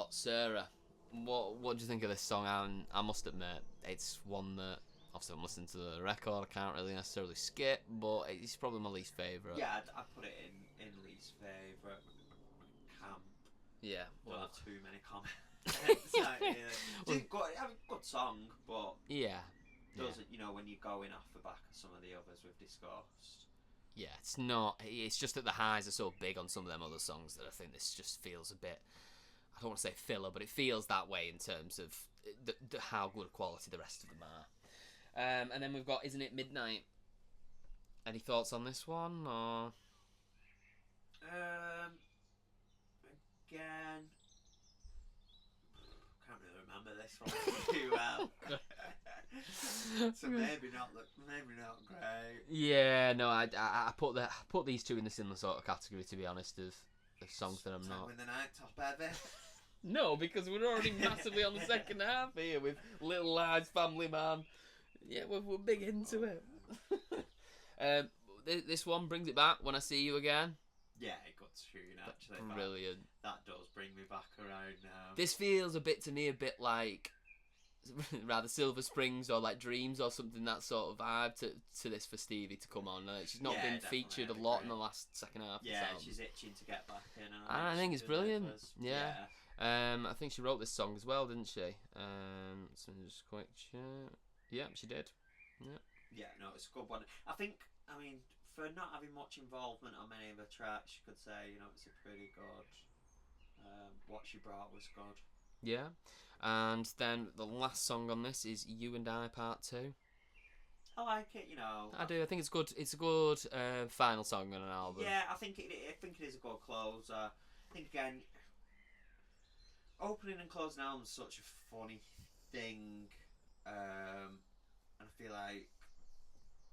Sarah. What do you think of this song? I must admit, it's one that obviously I'm listening to the record. I can't really necessarily skip, but it's probably my least favourite. Yeah, I put it in least favourite camp. Yeah, Don't have too many comments. Good song, but doesn't when you're going off the back of some of the others we've discussed. Yeah, it's not. It's just that the highs are so big on some of them other songs that I think this just feels a bit. I don't want to say filler, but it feels that way in terms of how good quality the rest of them are. And then we've got Isn't It Midnight? Any thoughts on this one? Or again, can't really remember this one too well. So maybe not great. Yeah, no, I put these two in the similar sort of category, to be honest, of songs that I'm not. With the night top heavy. No, because we're already massively on the second half here with Little Lies, Family Man. Yeah, we're big into it. This one brings it back, When I See You Again. Yeah, good tune actually. Brilliant. That does bring me back around now. This feels a bit like rather Silver Springs or like Dreams or something, that sort of vibe to this for Stevie to come on. She's not been featured a lot in the last second half. Yeah, she's itching to get back in. And I think it's brilliant. Yeah. I think she wrote this song as well, didn't she? So just quick check. Yeah, she did. Yeah. Yeah, no, it's a good one. I mean, for not having much involvement on many of the tracks, you could say, it's a pretty good. What she brought was good. Yeah. And then the last song on this is You and I Part 2. I like it, I do. I think it's good. It's a good final song on an album. Yeah, I think it is a good closer. I think again, opening and closing albums is such a funny thing, and I feel like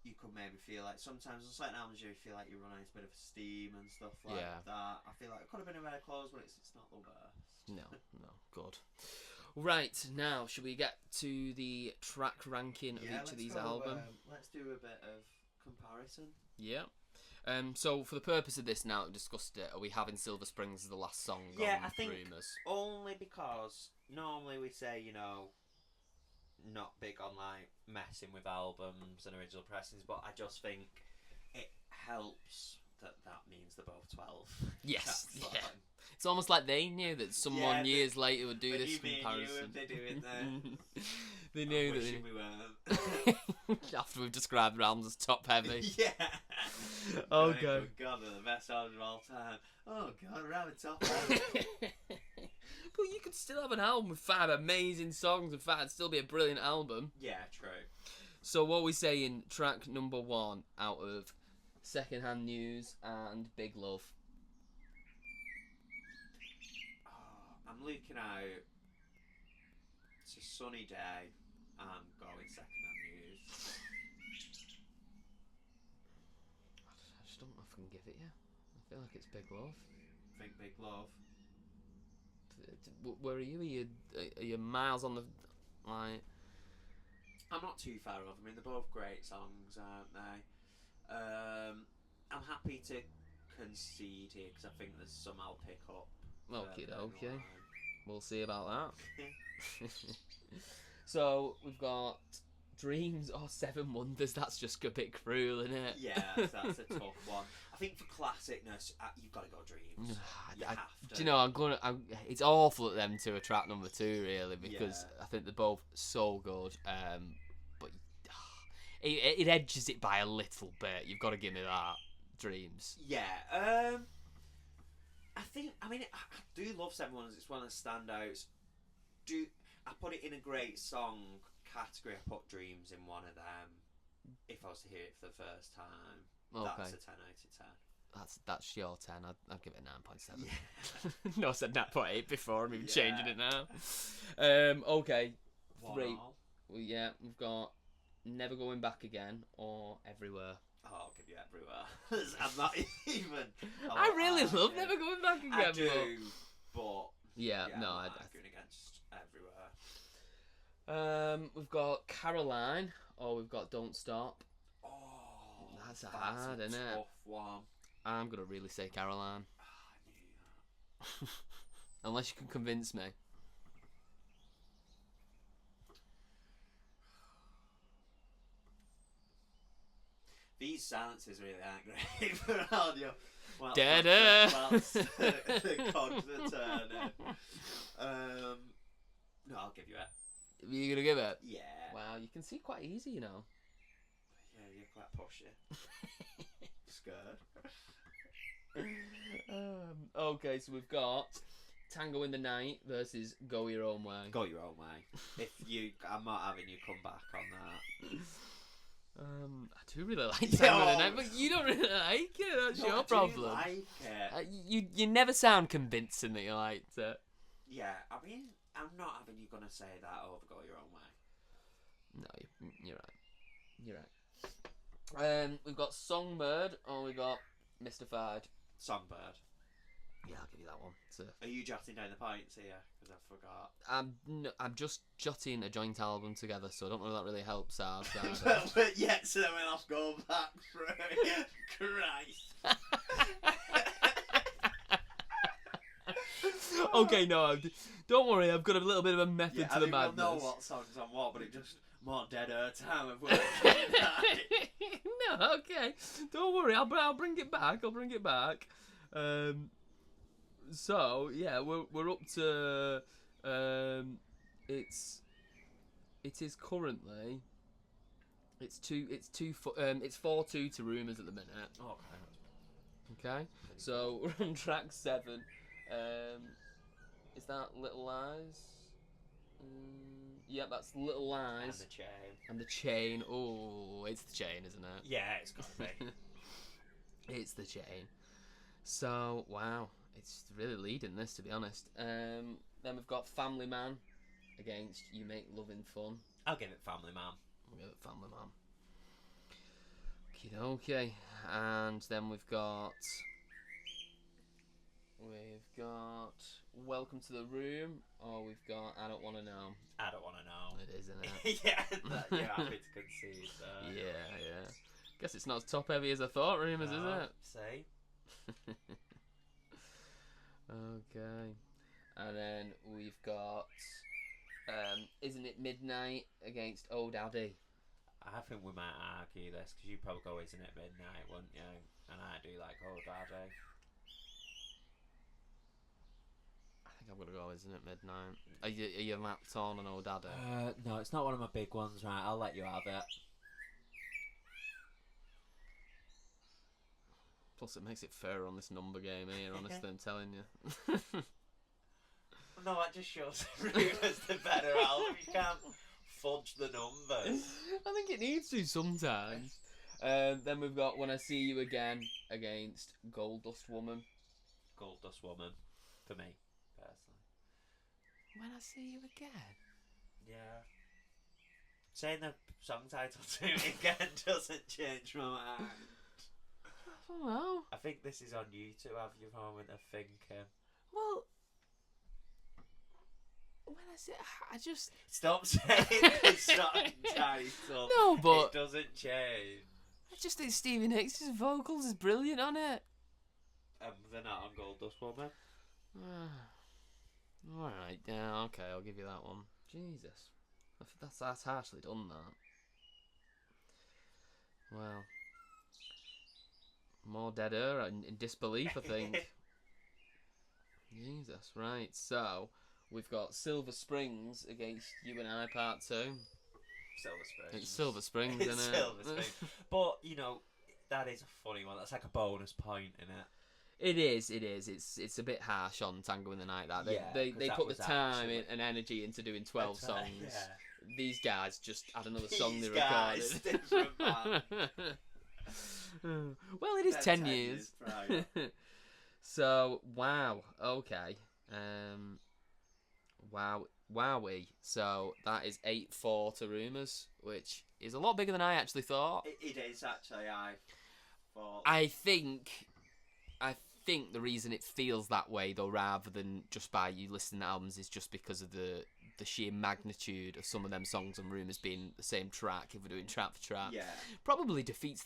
you could maybe feel like sometimes on certain albums you feel like you're running out a bit of steam and stuff like that. I feel like it could have been a better close, but it's not the worst. No, good. Right, now, should we get to the track ranking of each of these albums? Let's do a bit of comparison. Yeah. So, for the purpose of this, now that we've discussed it, are we having Silver Springs as the last song on I think Rumours? Only because normally we say, not big on, like, messing with albums and original pressings, but I just think it helps that means they're both 12. Yes, yeah. It's almost like they knew that someone years later would do this comparison. They do it then. They knew that. We weren't. After we've described the albums as top heavy. Yeah. Oh god. God, they're the best albums of all time. Oh god, we're having top heavy. But you could still have an album with 5 amazing songs. In fact, it'd still be a brilliant album. Yeah, true. So what are we saying? Track number 1 out of Secondhand News and Big Love. I'm looking out. It's a sunny day. I'm going Secondhand News. I just don't know if I can give it you. I feel like it's Big Love. Think Big Love. Where are you? Are you miles on the like? I'm not too far off. I mean, they're both great songs, aren't they? I'm happy to concede here because I think there's some I'll pick up. Okay. We'll see about that. So we've got Dreams or 7 Wonders. That's just a bit cruel, isn't it? Yeah, that's a tough one. I think for classicness, you've got to go Dreams. You have to. Do you know? It's awful that them two are track number 2, really, because I think they're both so good. But it edges it by a little bit. You've got to give me that. Dreams. Yeah. I do love 7 Wonders. It's one of the standouts. I put it in a great song category. I put Dreams in one of them. If I was to hear it for the first time, that's a 10 out of 10. That's your 10. I'd give it a 9.7. Yeah. No, I said 9.8 before. I'm even changing it now. Okay. 3. Well, yeah, we've got Never Going Back Again or Everywhere. Oh, I'll give you Everywhere. I'm not even. I really love Never Going Back Again. I do, but I'm not arguing against Everywhere. We've got Caroline or we've got Don't Stop. Oh, that's hard, isn't it? Tough one. I'm gonna really say Caroline. I knew that. Unless you can convince me. These silences really aren't great for audio. Dead whilst the cogs are turning. No, I'll give you it. You're gonna give it? Yeah. Wow, you can see quite easy, you know. Yeah, you're quite pushy. Scared. Okay, so we've got Tango in the Night versus Go Your Own Way. Go your own way. I'm not having you come back on that. I do really like Tango in the Night, but you don't really like it. That's your problem. I do like it. You never sound convincing that you liked it. Yeah, I mean, I'm not having you gonna say that over Go Your Own Way. No, you're right. You're right. We've got Songbird, or we've got Mystified. Songbird. Yeah, I'll give you that one. Are you jotting down the points here? Because I forgot. I'm just jotting a joint album together, so I don't know if that really helps our side. But yet, so then we'll have to go back through. Christ. Okay, no, don't worry. I've got a little bit of a method to the madness. We'll know what songs on what, but it just more dead air time of work. No, okay. Don't worry. I'll bring it back. I'll bring it back. So yeah, we're up to it is currently it's 4-2 to Rumours at the minute. Okay. So we're on track 7. Is that Little Lies? Yeah, that's Little Lies. And the Chain. Oh, it's the Chain, isn't it? Yeah, it's got to be. It's the Chain. So wow, it's really leading this, to be honest. Then we've got Family Man against You Make Loving Fun. I'll give it Family Man. We'll give it Family Man. Okay. And then we've got Welcome to the Room, or we've got I Don't Want to Know. I Don't Want to Know. It is, isn't it? Yeah, you're happy to concede that. Yeah. Guess it's not as top heavy as I thought, Rumours, is it? See? Okay. And then we've got Isn't It Midnight against Oh Daddy. I think we might argue this, because you probably go Isn't It Midnight, wouldn't you? And I do like Oh Daddy. I think I'm going to go Isn't It Midnight. Are you mapped on an Oh Daddy? No, it's not one of my big ones, right? I'll let you have it. Plus, it makes it fairer on this number game here, honestly, I'm telling you. No, that just shows Rumours the better album. You can't fudge the numbers. I think it needs to sometimes. Then we've got When I See You Again against Gold Dust Woman. Gold Dust Woman, for me, personally. When I See You Again? Yeah. Saying the song title to me again doesn't change my mind. I don't know. I think this is on you to have your moment of thinking. Well, when I say, I just... Stop saying the song title. No, but... It doesn't change. I just think Stevie Nicks' vocals is brilliant on it. They're not on Gold Dust Woman. Alright, yeah, okay, I'll give you that one. Jesus. That's harshly done, that. Well... More dead air in disbelief, I think. Jesus, right. So, we've got Silver Springs against You and I Part 2. Silver Springs. It's Silver Springs, It's isn't it? Silver Springs. But, you know, that is a funny one. That's like a bonus point, isn't it? It is. It's a bit harsh on Tango in the Night, that. They put the time and energy into doing 12 songs. Yeah. These guys just had another song they Guys, recorded. different band. Well, it is 10 years. Prior. So, wow. Okay. Wowie. So, that is 8-4 to Rumours, which is a lot bigger than I actually thought. It is, actually, I thought. I think the reason it feels that way, though, rather than just by you listening to albums, is just because of the the sheer magnitude of some of them songs and Rumours being the same track, if we're doing track for track, Yeah. probably defeats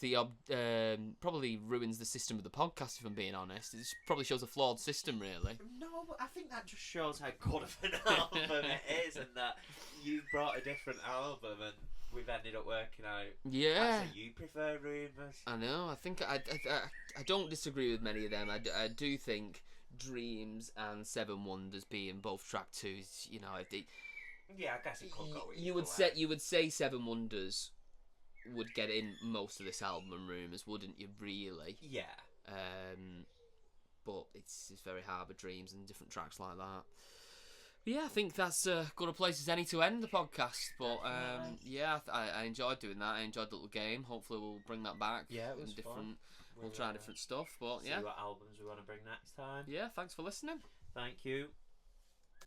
probably ruins the system of the podcast, if I'm being honest. It probably shows a flawed system, really. No, but I think that just shows how good of an album it is, and that you brought a different album and we've ended up working out. Yeah. Actually, you prefer Rumours. I know. I think I don't disagree with many of them. I do think Dreams and Seven Wonders being both track twos, you know, Yeah, I guess it could go either you would way. you would say Seven Wonders would get in most of this album and Rumours, wouldn't you? Really? Yeah. But it's very hard with Dreams and different tracks like that. But yeah, I think that's good a place as any to end the podcast. But yeah, I enjoyed doing that. I enjoyed the little game. Hopefully we'll bring that back. Yeah, it was different. fun. We'll try different stuff. But See yeah, what albums we want to bring next time. yeah. Thanks for listening. Thank you.